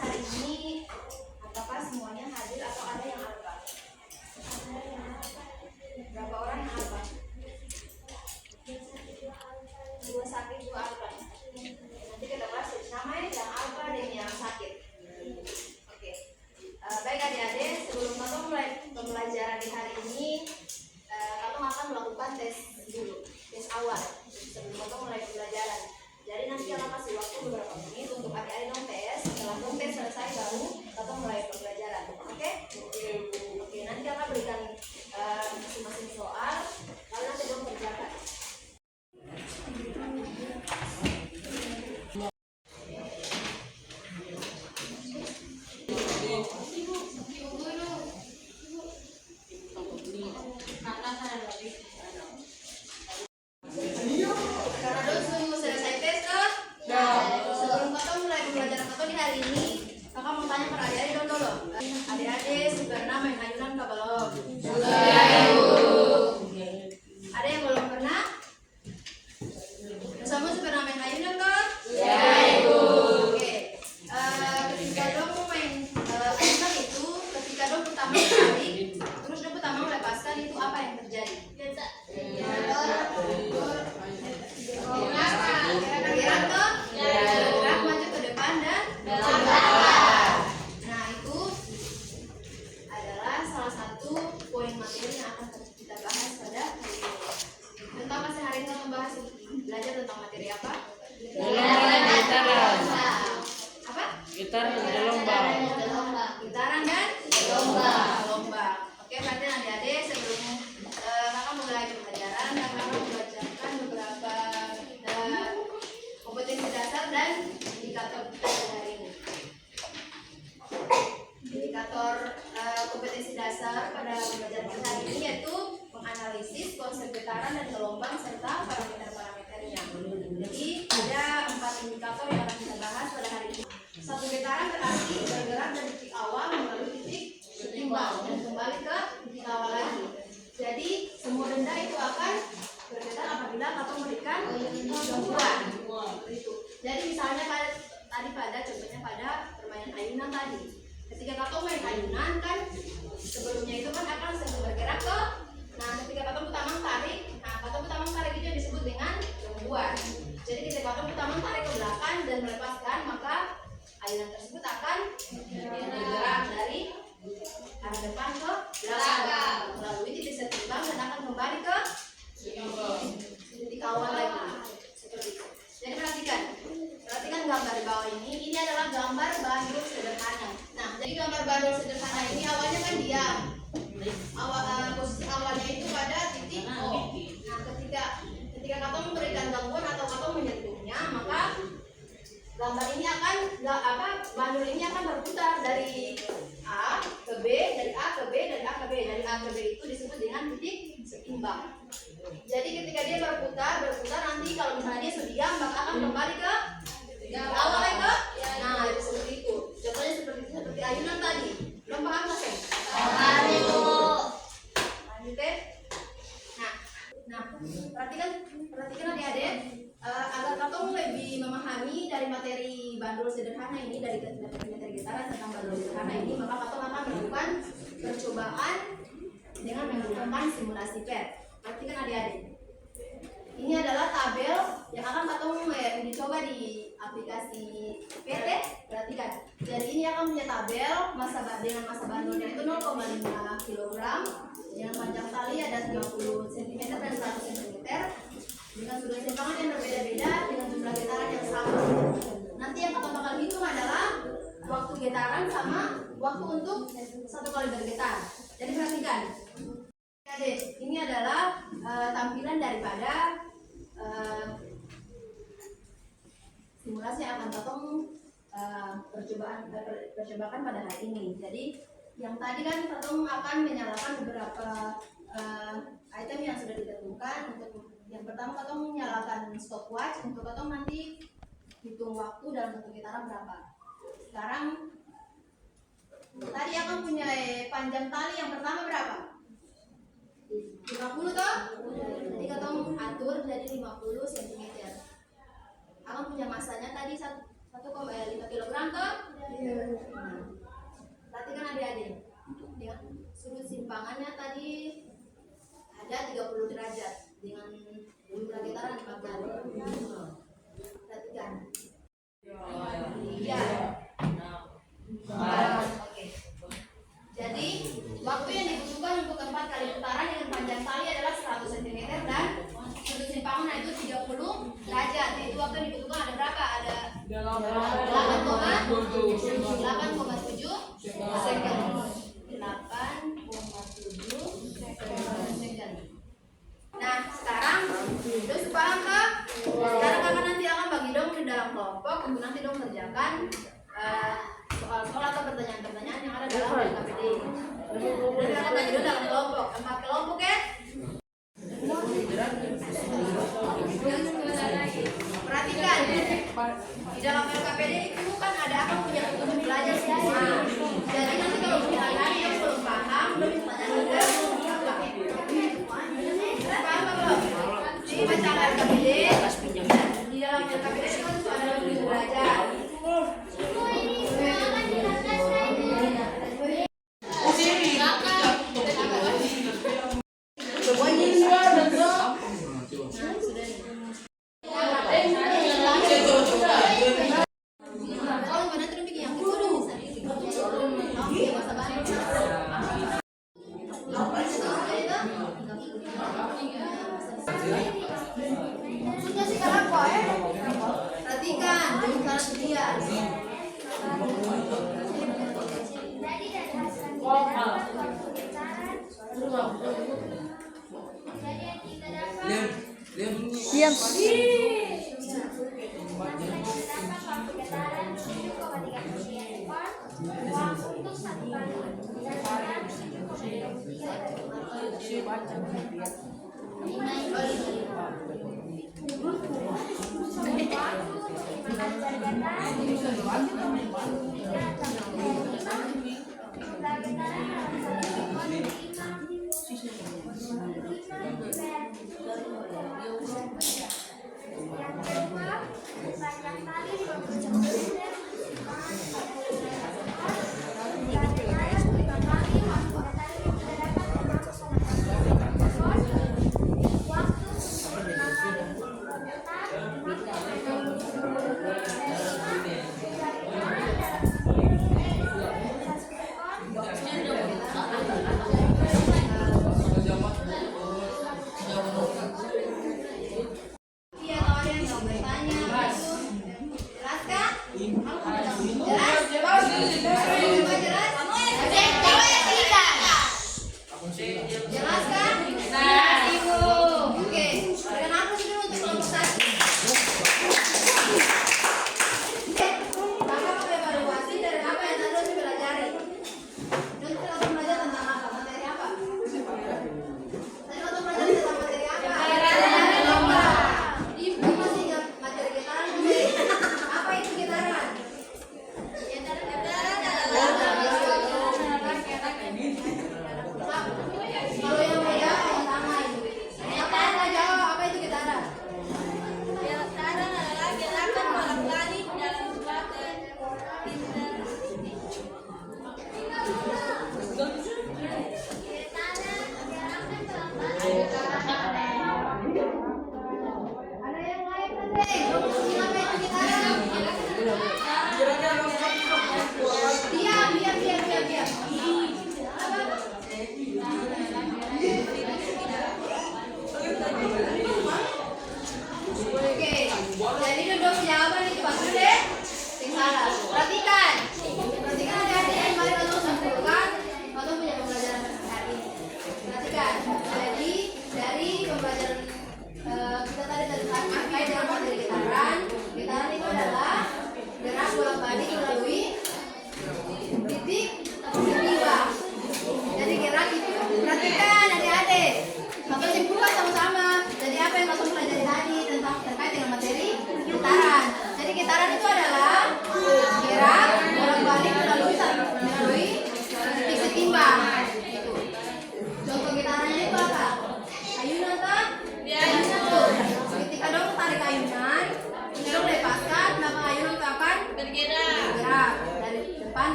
hari ini apakah semuanya hadir atau ada yang alpa? Berapa orang yang alpa? 2 sakit 2 alpa. Nanti kita bahas namanya yang alpa dan yang sakit. Oke. Baik adik-adik, sebelum kita mulai pembelajaran di hari ini, kita akan melakukan tes dulu, tes awal sebelum kita mulai pembelajaran. Jadi nanti kita kasih waktu beberapa menit untuk adik-adik dong tes. Setelah tes selesai baru kita mulai pembelajaran. Oke? Oke. Nanti kita berikan masing-masing soal, lalu nanti dong kerjakan. Adik-adik sudah pernah main ayunan nggak belum? Sudah. Ada yang belum pernah? Kamu sudah pernah main ayunan nggak? Sudah, Ibu. Oke. Ketika dong main ayunan itu, ketika dong pertama tarik, terus dong pertama melepaskan itu apa yang terjadi? Gerak tuh? Gerak maju ke depan dan belakang. Nah itu adalah salah satu poin materi yang akan kita bahas pada hari ini. Tentang apa hari ini kita membahas belajar tentang materi apa? Apa? Gitar dan lomba. Gitaran dan lomba. Oke, berarti adik-adik sebelum kakak mulai pembelajaran, kakak membacakan beberapa kompetensi dasar dan indikator kita pada hari ini. Indikator kompetensi dasar pada pembelajaran hari ini yaitu menganalisis konsep getaran dan gelombang serta parameter-parameternya. Jadi ada 4 indikator yang akan kita bahas pada hari ini. Satu, getaran berarti bergerak dari titik awal melalui titik seimbang dan kembali ke titik awal lagi. Jadi semua benda itu akan bergetar apabila atau memberikan gangguan. Itu. Jadi misalnya contohnya pada permainan ayunan tadi. Ketika kamu main ayunan kan sebelumnya itu kan akan bergerak ke. Nah ketika kamu pertama tarik, itu yang disebut dengan gangguan. Jadi ketika kamu pertama tarik ke belakang dan melepaskan, maka ayunan tersebut akan bergerak dari arah depan ke belakang melalui titik seimbang dan akan kembali ke titik awal lagi. Seperti itu. Jadi perhatikan gambar di bawah ini. Ini adalah gambar bandul sederhana. Nah, jadi gambar bandul sederhana ini awalnya kan diam. Posisi awalnya itu pada titik O. Nah, ketika kamu memberikan gangguan atau kamu menyentuhnya, maka gambar ini bandul ini akan berputar dari A ke B, dari A ke B, dari A ke B. Dari A ke B itu disebut dengan titik seimbang. Jadi ketika dia berputar nanti kalau misalnya dia diam, maka akan kembali ke awal lagi ke. Nah, seperti itu. Contohnya seperti ayunan tadi. Belum paham nggak, Sen? Paham, Ibu. Lanjut, Teh. Nah, perhatikan adik-adik. Agar kamu lebih memahami dari materi bandul sederhana ini, dari materi getaran tentang bandul sederhana ini, maka kamu akan melakukan percobaan dengan menggunakan simulasi PET. Perhatikan adik-adik. Ini adalah tabel yang akan kamu dicoba di aplikasi PT. Perhatikan. Jadi ini akan punya tabel dengan massa bandulnya itu 0,5 kg, dengan panjang tali ada 50 cm dan 100 cm, dengan sudut simpangan yang berbeda-beda, dengan jumlah getaran yang sama. Nanti yang kamu bakal hitung adalah waktu getaran sama waktu untuk 1 kali bergetar. Jadi perhatikan. Ini adalah tampilan daripada simulasi yang akan kamu percobakan pada hari ini. Jadi yang tadi kan kamu akan menyalakan beberapa item yang sudah ditentukan. Untuk yang pertama kamu menyalakan stopwatch untuk kamu nanti hitung waktu dalam satu getaran berapa. Sekarang tadi akan punya panjang tali yang pertama berapa? 50 toh? Jadi kamu atur jadi 50 cm. Akan punya masanya tadi 1,5 kg toh? Perhatikan adik-adik. Dengan sudut simpangannya tadi ada 30 derajat dengan pergetaran 4 kali. Perhatikan. Iya. Oke. Jadi waktu yang dibutuhkan untuk 4 kali putaran dengan panjang tali adalah 100 cm dan sudut simpangan itu 30 derajat. Itu waktu yang dibutuhkan ada berapa? Ada 8,7 second. 8,7 second. Nah, sekarang terus paham kak? Sekarang kakak nanti akan bagi dong di dalam kelompok untuk nanti dong kerjakan soal-soal atau pertanyaan-pertanyaan yang ada dalam LKPD. Nanti kakak bagi dong dalam kelompok, 4 kelompok ya. Perhatikan, di dalam LKPD itu kan ada apa punya tujuan belajar semua. Jadi nanti kalau kita hari yang belum paham, belum tanya paham belum? Di baca LKPD, di dalam LKPD itu kan ada tujuan belajar. Perhatikan, jangan setia. Diam.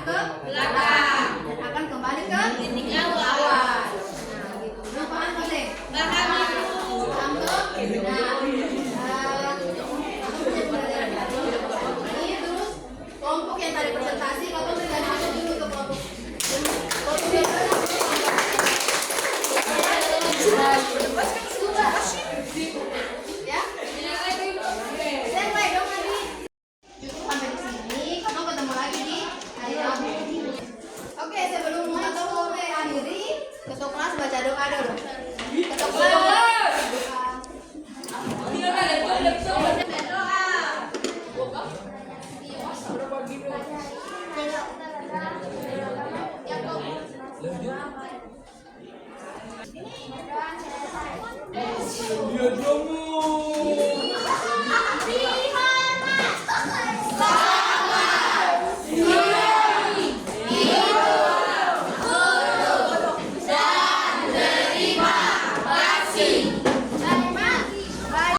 ke belakang dan akan kembali ke titik awal. Nah, gitu. Nah, paham nggak sih? Paham tuh? Nah, ini terus kelompok yang tadi presentasi, kalau tidak masuk dulu ke kelompok ya. Selesai dong tadi. Cukup sampai di sini. Kamu ketemu lagi di hari Rabu. Oke, sebelum atau mulai akhiri, ketua kelas baca doa dulu. Ketua kelas.